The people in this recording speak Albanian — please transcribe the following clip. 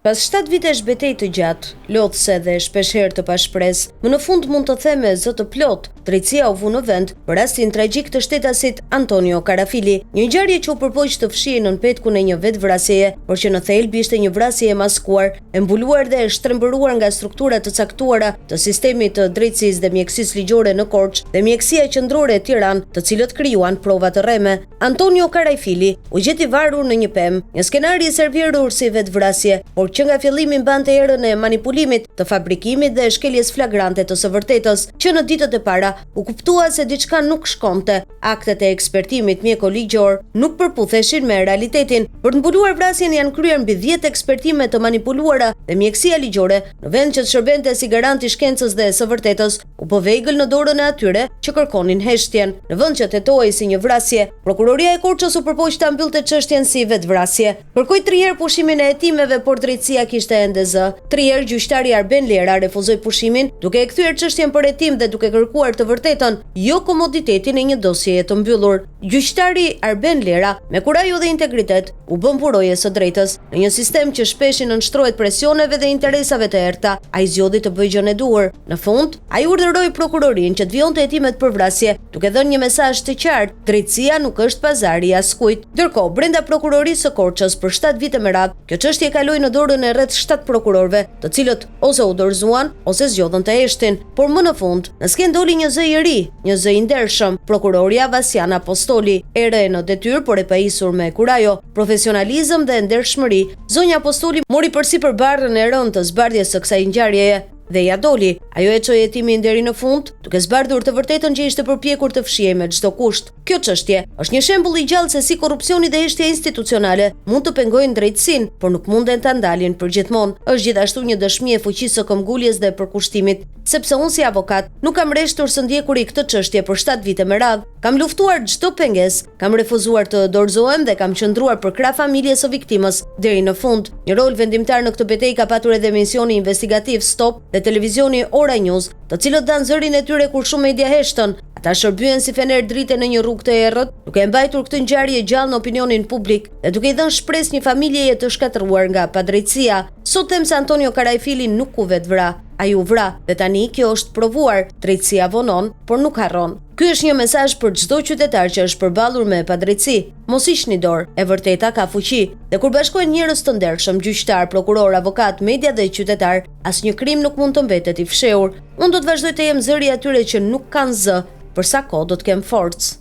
Pas 7 vitesh betejë të gjatë, lodhse dhe shpeshherë të pashpresë, më në fund mund të them me zë të plot, drejtësia u vu në vend për rastin tragjik të shtetasit Antonio Karafili, një ngjarje që u përpoq të fshihej nën petkun e një vetvrasjeje, por që në thelbi ishte një vrasje e maskuar, e mbuluar dhe e shtrembëruar nga struktura të caktuara të sistemit të drejtësisë dhe mjekësisë ligjore në Korçë dhe mjekësia qendrore e Tiranë, të cilët krijuan prova të rreme. Antonio Karafili u gjeti varur në një pemë, një skenar i servierur si vetvrasje, por që nga fillimi mbante erën e manipulimit, të fabrikimit dhe shkeljes flagrante të së vërtetës, që në ditët e para u kuptua se diçka nuk shkonte. Aktet e ekspertimit mjeko-ligjor nuk përputheshin me realitetin. Për të mbuluar vrasjen janë kryer mbi 10 ekspertime të manipuluara dhe mjekësia ligjore, në vend që të shërbente si garant i shkencës dhe së vërtetës, u bë vegël në dorën e atyre që kërkonin heshtjen. Në vend që tetohej si një vrasje, prokuroria e Korçës u përpoq ta mbyllte çështjen si vetvrasje. Kërkoi 3 herë pushimin e hetimeve, por drejtësia kishte ende zë. 3 herë gjyqtari Arben Lera refuzoi pushimin, duke e kthyer çështjen për hetim dhe duke kërkuar të vërtetën, jo komoditetin e një dosjeje të mbyllur. Gjyqtari Arben Lera, me kurajë dhe integritet, u bën burojë së drejtës. Në një sistem që shpesh i nënshtrohet presioneve dhe interesave të errta, ai zgjodhi të bëjë gjën e duhur. Në fund, ai urdhëroi prokurorinë që të vjonte hetimet për vrasje, duke dhënë një mesazh të qartë: drejtësia nuk është pazari i askujt. Ndërkohë, brenda prokurorisë së Korçës për 7 vite me radhë, kjo çështje kaloi në dorën e rreth 7 prokurorëve, të cilët ose u dorëzuan ose zgjodhën të heshtin. Por më në fund, në skenë doli një zë i ri, një zë i ndershëm, prokuroria Vasiana Apostoli, e re në detyrë por e pajisur me kurajo, profesionalizëm dhe ndershmëri. Zonja Apostoli mori përsipër barrën e rëndë të zbardhjes së kësaj ngjarjeje dhe ja doli. Ajo e çoi hetimin deri në fund, duke zbardhur të vërtetën që ishte përpjekur të fshihej me çdo kusht. Kjo çështje është një shembull i gjallë se si korrupsioni dhe heshtja institucionale mund të pengojnë drejtësinë, por nuk munden ta ndalin përgjithmonë. Është gjithashtu një dëshmi e fuqisë së këmbguljes dhe përkushtimit, sepse unë si avokat nuk kam rreshtur së ndjekuri këtë çështje për 7 vite me radhë. Kam luftuar çdo pengesë, kam refuzuar të dorëzohem dhe kam qëndruar për krah familjes së viktimës deri në fund. Një rol vendimtar në këtë betejë ka patur edhe emisioni investigativ Stop dhe televizioni Ora News, të cilët dan zërin e tyre kur shumë media heshtën. Ata shërbyen si fener drite në një rrugë të errët, duke mbajtur këtë ngjarje gjallë në opinionin publik dhe duke i dhënë shpresë një familjeje të shkatëruar nga padrejtësia. Sot them se Antonio Karafili nuk u vetvra, ai u vra dhe tani kjo është provuar. Drejtësia vonon, por nuk harron. Ky është një mesazh për çdo qytetar që është përballur me padrejtësi. Mos hiqni dorë, e vërteta ka fuqi. Dhe kur bashkohen njerëz të ndershëm, gjyqtar, prokuror, avokat, media dhe qytetar, asnjë krim nuk mund të mbetet i fshehur. Unë do të vazhdoj të jem zëri atyre që nuk kanë zë, për sa kohë do të kem forcë.